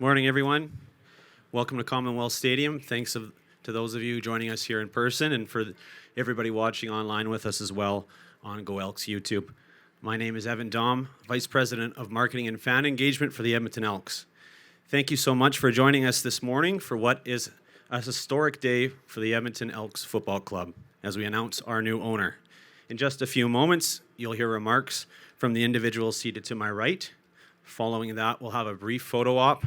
Morning, everyone. Welcome to Commonwealth Stadium. Thanks to those of you joining us here in person and for everybody watching online with us as well on Go Elks YouTube. My name is Evan Dom, Vice President of Marketing and Fan Engagement for the Edmonton Elks. Thank you so much for joining us this morning for what is a historic day for the Edmonton Elks Football Club as we announce our new owner. In just a few moments, you'll hear remarks from the individual seated to my right. Following that, we'll have a brief photo op,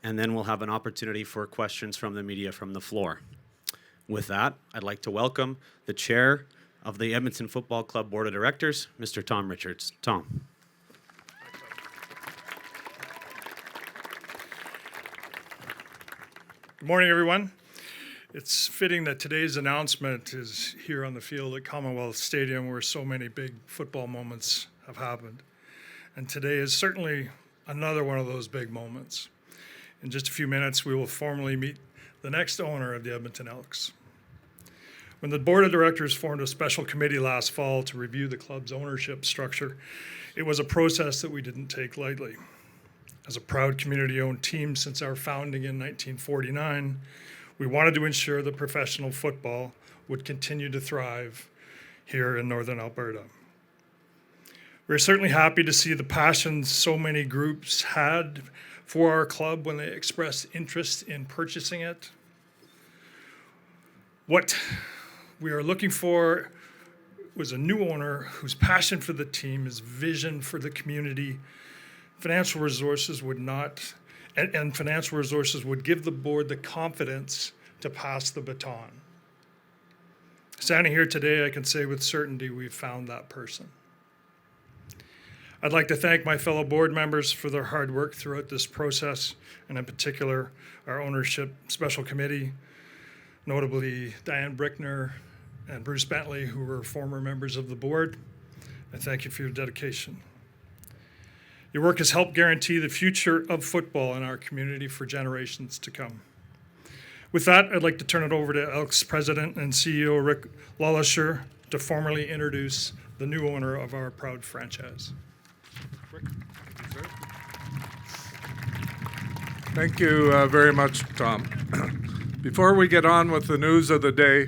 and then we'll have an opportunity for questions from the media from the floor. With that, I'd like to welcome the chair of the Edmonton Football Club Board of Directors, Mr. Tom Richards. Tom. Good morning, everyone. It's fitting that today's announcement is here on the field at Commonwealth Stadium where so many big football moments have happened. And today is certainly another one of those big moments. In just a few minutes, we will formally meet the next owner of the Edmonton Elks. When the board of directors formed a special committee last fall to review the club's ownership structure, it was a process that we didn't take lightly. As a proud community-owned team since our founding in 1949, we wanted to ensure that professional football would continue to thrive here in northern Alberta. We're certainly happy to see the passion so many groups had for our club when they expressed interest in purchasing it. What we are looking for was a new owner whose passion for the team, his vision for the community, financial resources would give the board the confidence to pass the baton. Standing here today, I can say with certainty we've found that person. I'd like to thank my fellow board members for their hard work throughout this process, and in particular, our ownership special committee, notably Diane Brickner and Bruce Bentley, who were former members of the board. I thank you for your dedication. Your work has helped guarantee the future of football in our community for generations to come. With that, I'd like to turn it over to Elks President and CEO Ricklisher to formally introduce the new owner of our proud franchise. Rick. Thank you very much, Tom. Before we get on with the news of the day,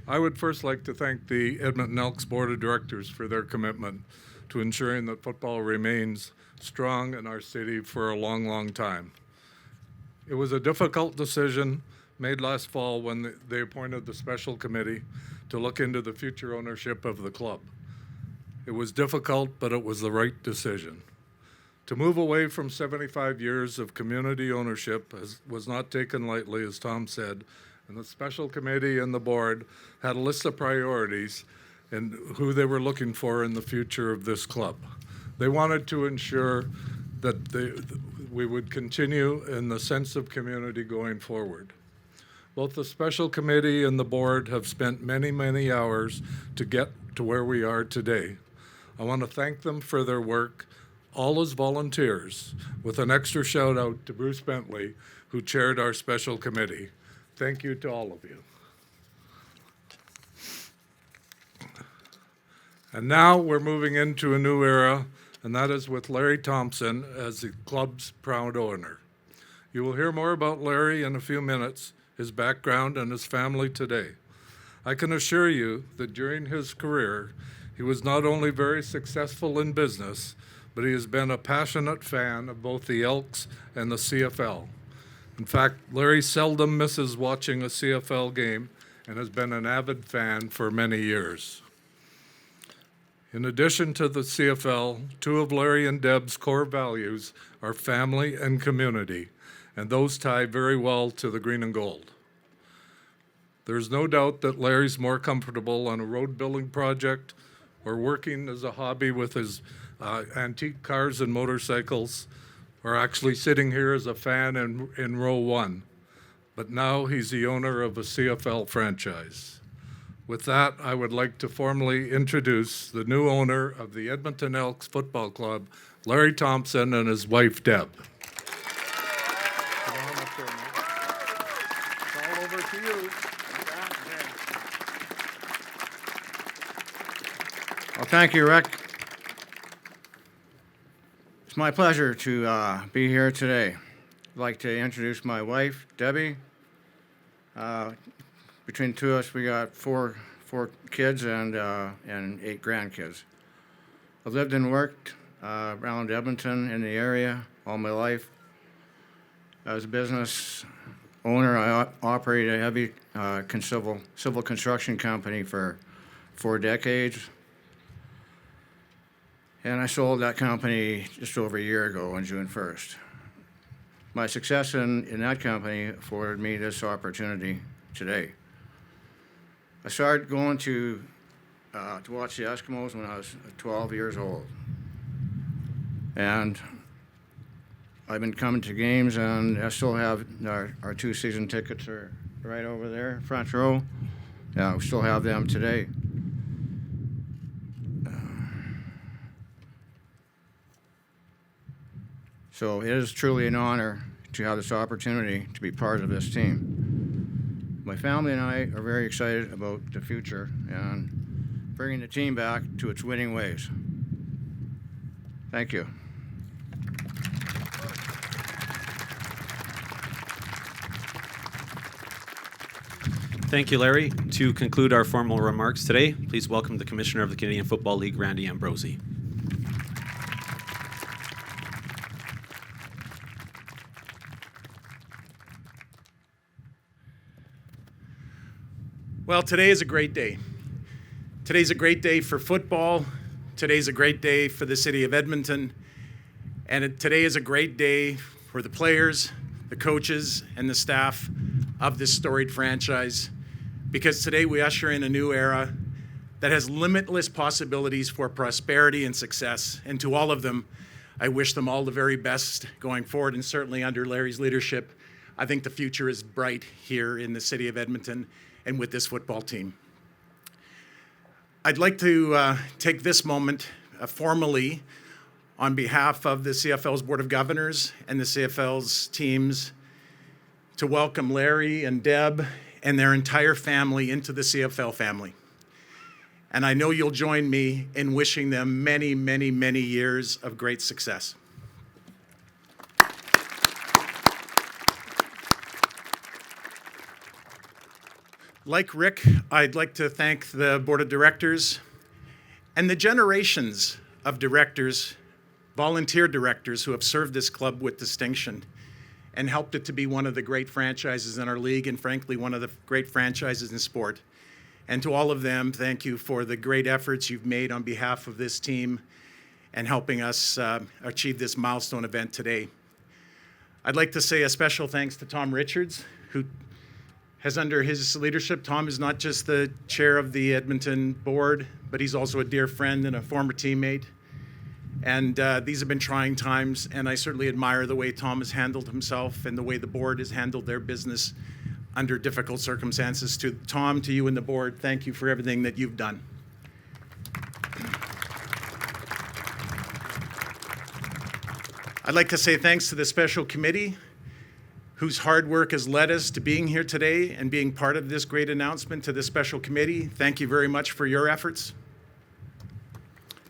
I would first like to thank the Edmonton Elks Board of Directors for their commitment to ensuring that football remains strong in our city for a long, long time. It was a difficult decision made last fall when they appointed the special committee to look into the future ownership of the club. It was difficult, but it was the right decision. To move away from 75 years of community ownership was not taken lightly, as Tom said, and the special committee and the board had a list of priorities and who they were looking for in the future of this club. They wanted to ensure that we would continue in the sense of community going forward. Both the special committee and the board have spent many, many hours to get to where we are today. I want to thank them for their work, all as volunteers, with an extra shout out to Bruce Bentley, who chaired our special committee. Thank you to all of you. And now we're moving into a new era, and that is with Larry Thompson as the club's proud owner. You will hear more about Larry in a few minutes, his background and his family today. I can assure you that during his career, he was not only very successful in business, but he has been a passionate fan of both the Elks and the CFL. In fact, Larry seldom misses watching a CFL game and has been an avid fan for many years. In addition to the CFL, two of Larry and Deb's core values are family and community, and those tie very well to the green and gold. There's no doubt that Larry's more comfortable on a road building project or working as a hobby with his antique cars and motorcycles, or actually sitting here as a fan in row one. But now he's the owner of a CFL franchise. With that, I would like to formally introduce the new owner of the Edmonton Elks Football Club, Larry Thompson, and his wife, Deb. Come on up there, man. It's all over to you. Well, thank you, Rick. It's my pleasure to be here today. I'd like to introduce my wife, Debbie. Between the two of us, we got four kids and 8 grandkids. I've lived and worked around Edmonton in the area all my life. As a business owner, I operated a heavy civil construction company for 4 decades. And I sold that company just over a year ago on June 1st. My success in that company afforded me this opportunity today. I started going to watch the Eskimos when I was 12 years old. And I've been coming to games, and I still have our 2 season tickets are right over there, front row. Yeah, we still have them today. So it is truly an honor to have this opportunity to be part of this team. My family and I are very excited about the future and bringing the team back to its winning ways. Thank you. Thank you, Larry. To conclude our formal remarks today, please welcome the Commissioner of the Canadian Football League, Randy Ambrosie. Well, today is a great day. Today's a great day for football. Today's a great day for the city of Edmonton. And today is a great day for the players, the coaches, and the staff of this storied franchise. Because today we usher in a new era that has limitless possibilities for prosperity and success. And to all of them, I wish them all the very best going forward, and certainly under Larry's leadership, I think the future is bright here in the city of Edmonton and with this football team. I'd like to take this moment formally on behalf of the CFL's Board of Governors and the CFL's teams to welcome Larry and Deb and their entire family into the CFL family. And I know you'll join me in wishing them many, many, many years of great success. Like Rick, I'd like to thank the Board of Directors and the generations of directors, volunteer directors who have served this club with distinction and helped it to be one of the great franchises in our league and frankly one of the great franchises in sport. And to all of them, thank you for the great efforts you've made on behalf of this team and helping us achieve this milestone event today. I'd like to say a special thanks to Tom Richards, who has under his leadership, Tom is not just the chair of the Edmonton board, but he's also a dear friend and a former teammate. And these have been trying times, and I certainly admire the way Tom has handled himself and the way the board has handled their business under difficult circumstances. To Tom, to you and the board, thank you for everything that you've done. I'd like to say thanks to the special committee whose hard work has led us to being here today and being part of this great announcement. To the special committee, thank you very much for your efforts.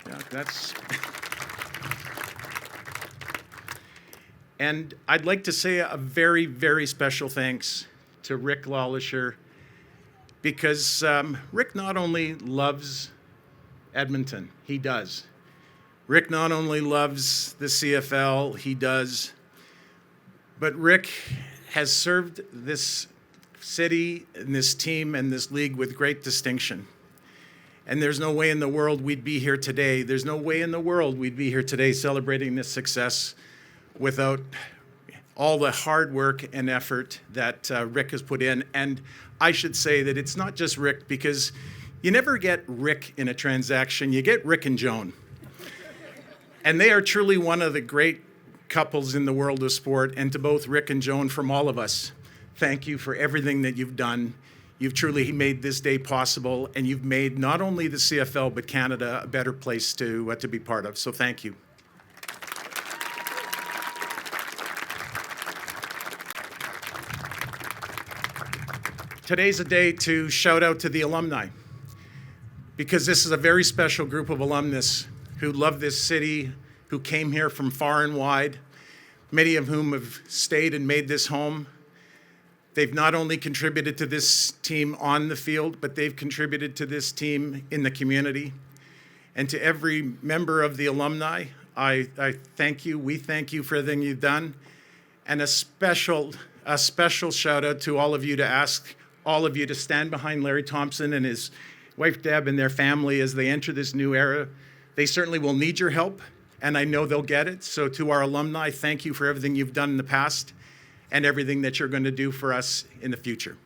Yeah, And I'd like to say a very, very special thanks to Ricklisher, because Rick not only loves Edmonton, he does. Rick not only loves the CFL, he does. But Rick has served this city and this team and this league with great distinction. And there's no way in the world we'd be here today. There's no way in the world we'd be here today celebrating this success without all the hard work and effort that Rick has put in. And I should say that it's not just Rick, because you never get Rick in a transaction. You get Rick and Joan. And they are truly one of the great couples in the world of sport. And to both Rick and Joan, from all of us, thank you for everything that you've done. You've truly made this day possible, and you've made not only the CFL but Canada a better place to be part of. So thank you. Today's a day to shout out to the alumni, because this is a very special group of alumnus who love this city, who came here from far and wide. many of whom have stayed and made this home. They've not only contributed to this team on the field, but they've contributed to this team in the community. And to every member of the alumni, I thank you. We thank you for everything you've done. And a special shout out to all of you to ask all of you to stand behind Larry Thompson and his wife Deb and their family as they enter this new era. They certainly will need your help, and I know they'll get it. So to our alumni, thank you for everything you've done in the past and everything that you're going to do for us in the future.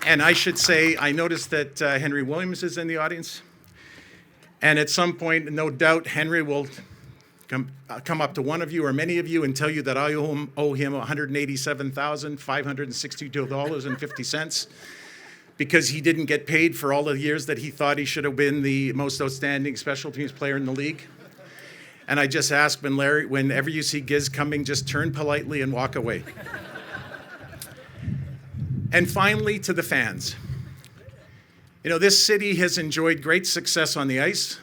And I should say, I noticed that Henry Williams is in the audience. And at some point, no doubt, Henry will come up to one of you or many of you and tell you that I owe him $187,562.50 because he didn't get paid for all the years that he thought he should have been the most outstanding special teams player in the league. And I just ask whenever you see Giz coming, just turn politely and walk away. And finally, to the fans. You know, this city has enjoyed great success on the ice,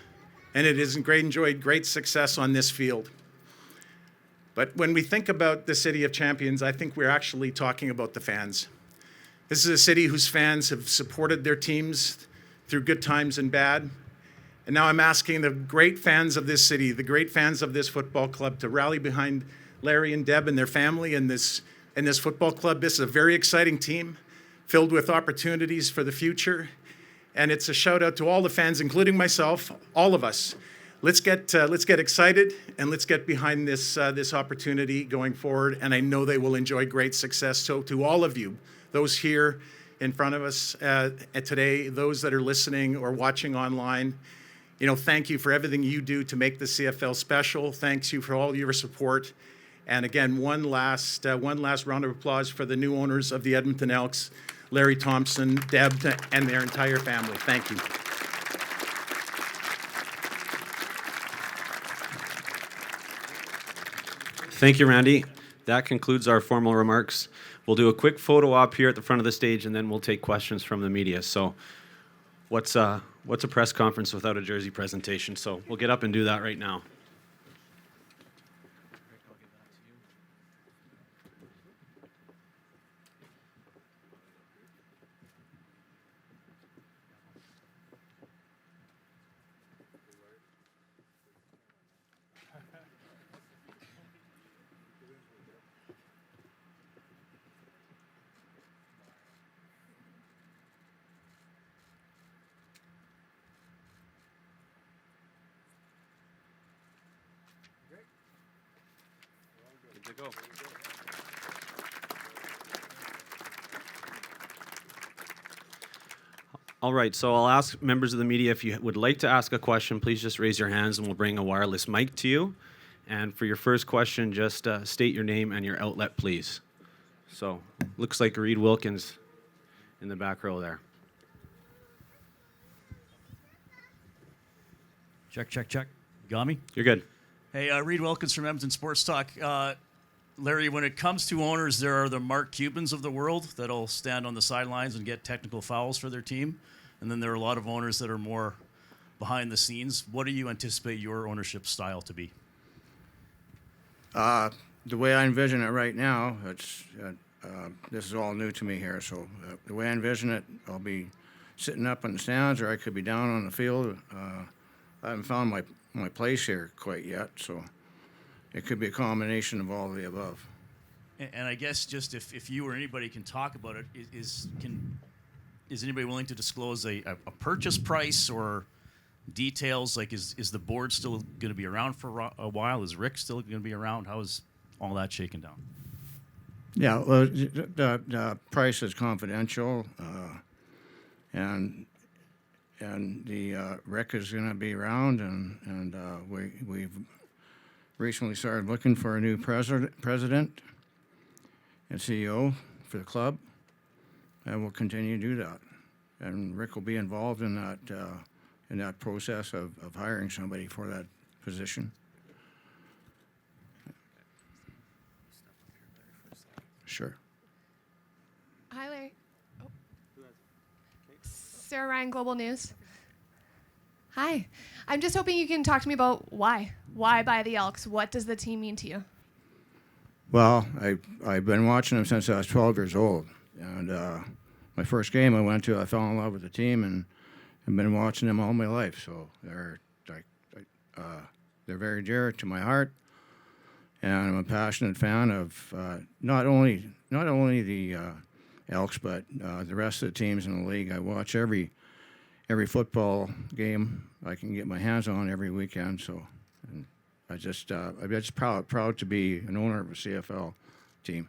and it has enjoyed great success on this field. But when we think about the City of Champions, I think we're actually talking about the fans. This is a city whose fans have supported their teams through good times and bad. And now I'm asking the great fans of this city, the great fans of this football club, to rally behind Larry and Deb and their family and this football club. This is a very exciting team filled with opportunities for the future. And it's a shout out to all the fans, including myself, all of us. Let's get excited and let's get behind this opportunity going forward. And I know they will enjoy great success. So to all of you, those here in front of us today, those that are listening or watching online, you know, thank you for everything you do to make the CFL special. Thanks you for all your support. And again, one last round of applause for the new owners of the Edmonton Elks, Larry Thompson, Deb, and their entire family. Thank you. Thank you, Randy. That concludes our formal remarks. We'll do a quick photo op here at the front of the stage, and then we'll take questions from the media. So what's a press conference without a jersey presentation? So we'll get up and do that right now. Good to go. All right, so I'll ask members of the media if you would like to ask a question, please just raise your hands and we'll bring a wireless mic to you. And for your first question, just state your name and your outlet, please. So, looks like Reed Wilkins in the back row there. Check, check, check. Got me? You're good. Hey, Reed Wilkins from Edmonton Sports Talk. Larry, when it comes to owners, there are the Mark Cubans of the world that'll stand on the sidelines and get technical fouls for their team. And then there are a lot of owners that are more behind the scenes. What do you anticipate your ownership style to be? The way I envision it right now, it's this is all new to me here. So the way I envision it, I'll be sitting up in the stands, or I could be down on the field. I haven't found my place here quite yet, so it could be a combination of all of the above. And I guess just if you or anybody can talk about it, is anybody willing to disclose a purchase price or details? Like, is the board still going to be around for a while? Is Rick still going to be around? How is all that shaken down? Yeah, well, the price is confidential, and the Rick is going to be around, and we've recently started looking for a new president and CEO for the club, and we'll continue to do that. And Rick will be involved in that process of hiring somebody for that position. Sure. Hi, Larry. Oh. Sarah Ryan, Global News. Hi. I'm just hoping you can talk to me about why. Why buy the Elks? What does the team mean to you? Well, I've been watching them since I was 12 years old, and my first game I went to, I fell in love with the team, and I've been watching them all my life. So they're very dear to my heart, and I'm a passionate fan of not only the Elks, but the rest of the teams in the league. I watch every football game I can get my hands on every weekend. So, and I'm just proud to be an owner of a CFL team.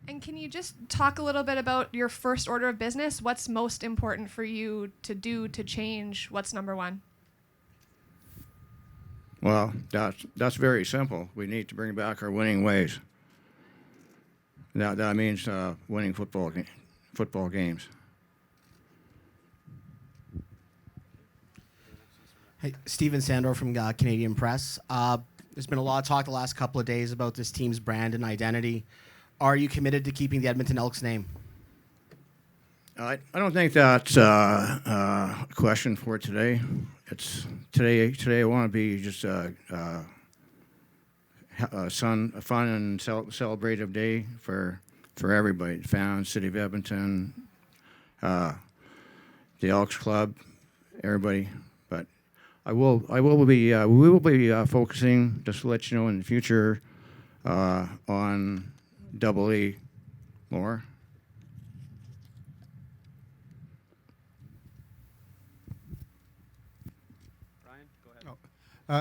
And can you just talk a little bit about your first order of business? What's most important for you to do to change? What's number one? Well, that's very simple. We need to bring back our winning ways. That means winning football games. Hey, Steven Sandor from Canadian Press. There's been a lot of talk the last couple of days about this team's brand and identity. Are you committed to keeping the Edmonton Elks name? I don't think that's a question for today. It's today. I want to be just a fun and celebrative day for everybody, fans, City of Edmonton, the Elks Club, everybody. But we will be focusing, just to let you know, in the future on Double E more.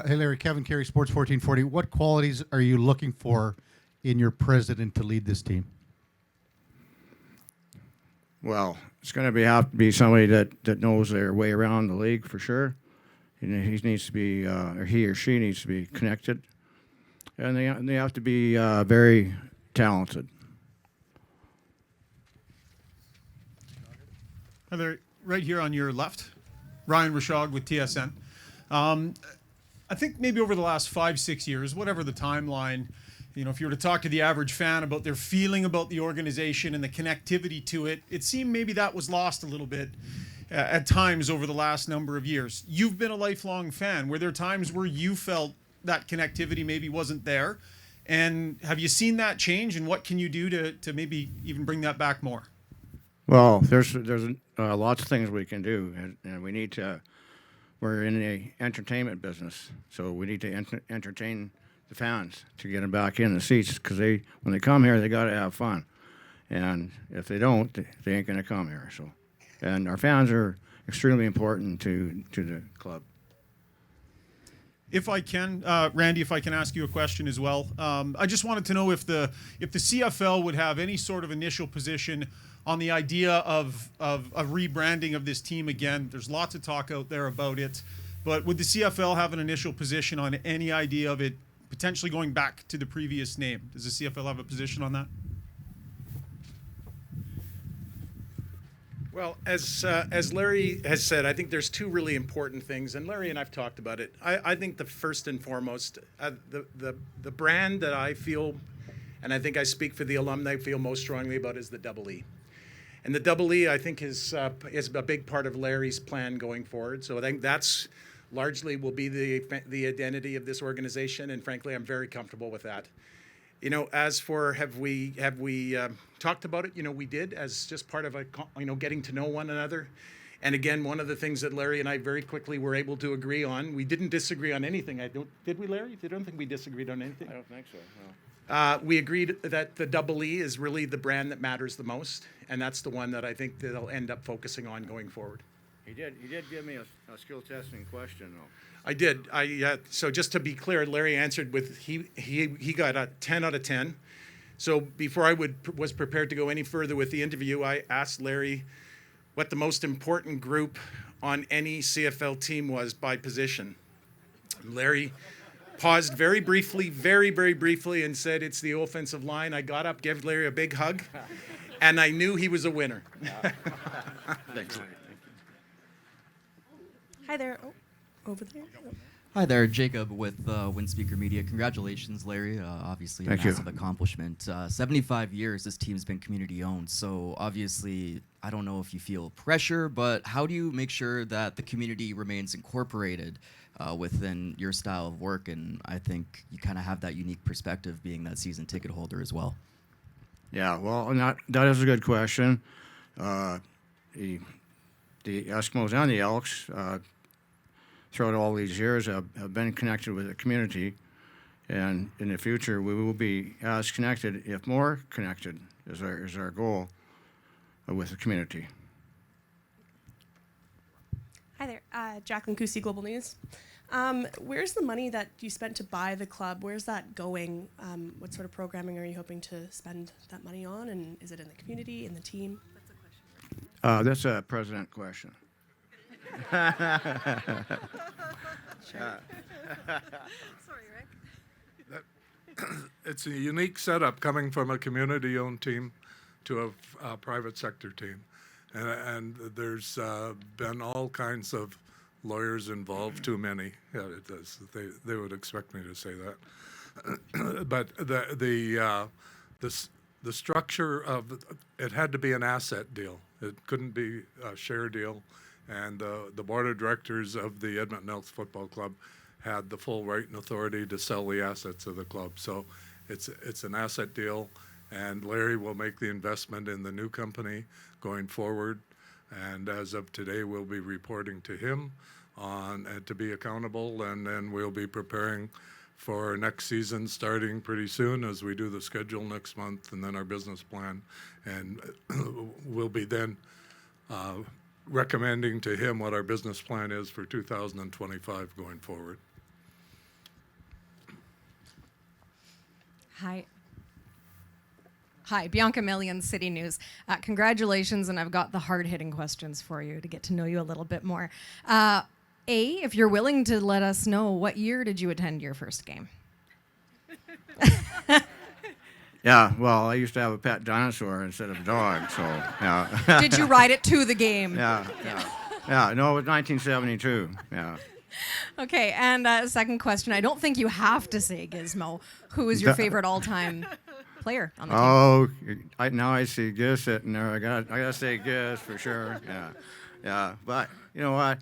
Hey, Larry, Kevin Carey, Sports 1440. What qualities are you looking for in your president to lead this team? Well, it's going to have to be somebody that knows their way around the league for sure. He needs to be, or he or she needs to be connected, and they have to be very talented. Hi there, right here on your left, Ryan Rashog with TSN. I think maybe over the last 5-6 years, whatever the timeline, if you were to talk to the average fan about their feeling about the organization and the connectivity to it, it seemed maybe that was lost a little bit at times over the last number of years. You've been a lifelong fan. Were there times where you felt that connectivity maybe wasn't there? And have you seen that change, and what can you do to maybe even bring that back more? Well, there's lots of things we can do, and we need to. We're in the entertainment business, so we need to entertain the fans to get them back in the seats, because when they come here, they got to have fun, and if they don't, they ain't going to come here. So, and our fans are extremely important to the club. If I can, Randy, if I can ask you a question as well. I just wanted to know if the CFL would have any sort of initial position on the idea of a rebranding of this team again. There's lots of talk out there about it, but would the CFL have an initial position on any idea of it potentially going back to the previous name? Does the CFL have a position on that? Well, as Larry has said, I think there's two really important things, and Larry and I've talked about it. I think the first and foremost, the brand that I feel, and I think I speak for the alumni, feel most strongly about is the Double E. And the Double E, I think, is a big part of Larry's plan going forward. So I think that's largely will be the identity of this organization, and frankly, I'm very comfortable with that. As for have we talked about it? We did, as just part of getting to know one another. And again, one of the things that Larry and I very quickly were able to agree on, we didn't disagree on anything. Did we, Larry? I don't think we disagreed on anything. I don't think so. No. We agreed that the Double E is really the brand that matters the most, and that's the one that I think they'll end up focusing on going forward. He did give me a skill testing question, though. I did. So just to be clear, Larry answered with he got a 10 out of 10. So before I was prepared to go any further with the interview, I asked Larry what the most important group on any CFL team was by position. Larry paused very briefly, and said it's the offensive line. I got up, gave Larry a big hug, and I knew he was a winner. Thanks. Hi there. Oh, over there. Hi there, Jacob with Windspeaker Media. Congratulations, Larry. Obviously, a Thank you. massive accomplishment. 75 years this team's been community owned, so obviously I don't know if you feel pressure, but how do you make sure that the community remains incorporated within your style of work? And I think you kind of have that unique perspective being that season ticket holder as well. Yeah, well, that is a good question. The Eskimos and the Elks, throughout all these years, have been connected with the community. And in the future, we will be as connected, if more connected, is our goal with the community. Hi there, Jacqueline Kusi, Global News. Where's the money that you spent to buy the club? Where's that going? What sort of programming are you hoping to spend that money on? And is it in the community, in the team? That's a question. That's a president question. Sorry, Rick. It's a unique setup coming from a community-owned team to a private sector team. And there's been all kinds of lawyers involved, too many. Yeah, it does. They would expect me to say that. But the structure of it had to be an asset deal. It couldn't be a share deal. And the board of directors of the Edmonton Elks Football Club had the full right and authority to sell the assets of the club. So it's an asset deal, and Larry will make the investment in the new company going forward. And as of today, we'll be reporting to him on to be accountable, and then we'll be preparing for next season starting pretty soon as we do the schedule next month and then our business plan. And we'll be then recommending to him what our business plan is for 2025 going forward. Hi, Bianca Millian, City News. Congratulations, and I've got the hard-hitting questions for you to get to know you a little bit more. If you're willing to let us know, what year did you attend your first game? Yeah, well, I used to have a pet dinosaur instead of a dog, so yeah. Did you ride it to the game? Yeah. No, it was 1972. Yeah. Okay, and second question. I don't think you have to say Gizmo. Who is your favorite all-time player on the team? Oh, now I see Giz sitting there. I gotta say Giz for sure. Yeah. But you know what?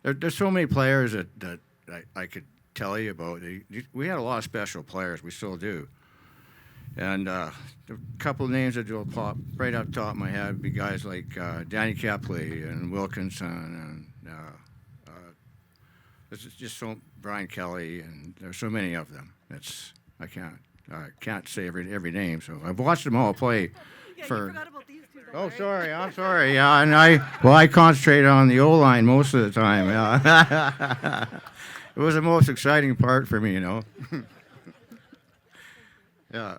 There's so many players that I could tell you about. We had a lot of special players. We still do. And a couple of names that will pop right up top of my head would be guys like Danny Kepley and Wilkinson and there's just Brian Kelly, and there's so many of them. I can't say every name. So I've watched them all play. You forgot about these two, though, Oh, right? sorry. I'm sorry. Yeah, and I concentrated on the O-line most of the time. Yeah. It was the most exciting part for me, you know. Yeah.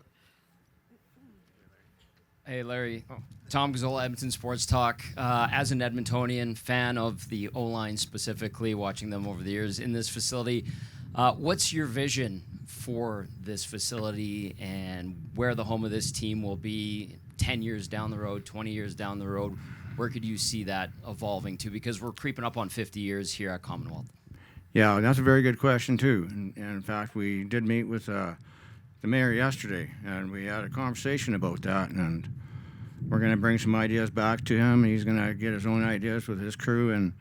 Hey, Larry. Tom Gazzola, Edmonton Sports Talk. As an Edmontonian, fan of the O-line specifically, watching them over the years in this facility, what's your vision for this facility and where the home of this team will be 10 years down the road, 20 years down the road? Where could you see that evolving to? Because we're creeping up on 50 years here at Commonwealth. Yeah, that's a very good question, too. And in fact, we did meet with the mayor yesterday, and we had a conversation about that. And we're going to bring some ideas back to him. He's going to get his own ideas with his crew,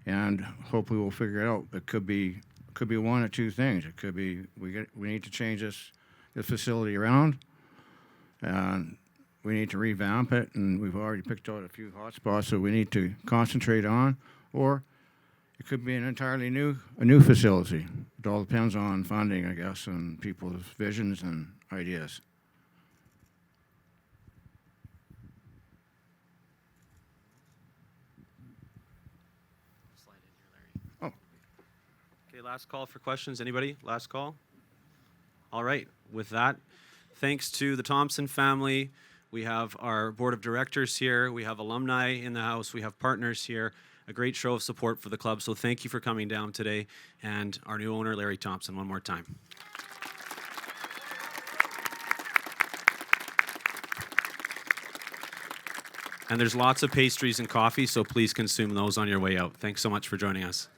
and hopefully we'll figure it out. It could be one or two things. It could be we need to change this facility around, and we need to revamp it. And we've already picked out a few hot spots that we need to concentrate on, or it could be an entirely new facility. It all depends on funding, I guess, and people's visions and ideas. Okay, last call for questions. Anybody? Last call? All right. With that, thanks to the Thompson family. We have our board of directors here. We have alumni in the house. We have partners here. A great show of support for the club. So thank you for coming down today. And our new owner, Larry Thompson, one more time. And there's lots of pastries and coffee, so please consume those on your way out. Thanks so much for joining us.